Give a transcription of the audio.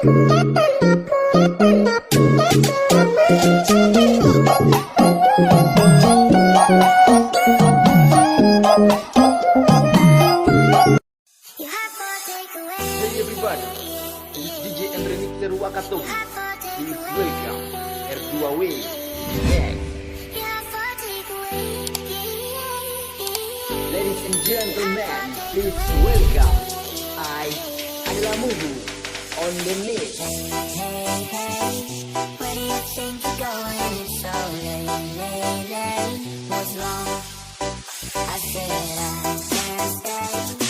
everybody, this is DJ and Remixer Wakatobi. Please welcome R2W. Next. Ladies and gentlemen, please welcome I adalah Mubu on the mix. Hey, where do you think you're going? It's so late. What's wrong? I said I can't stay.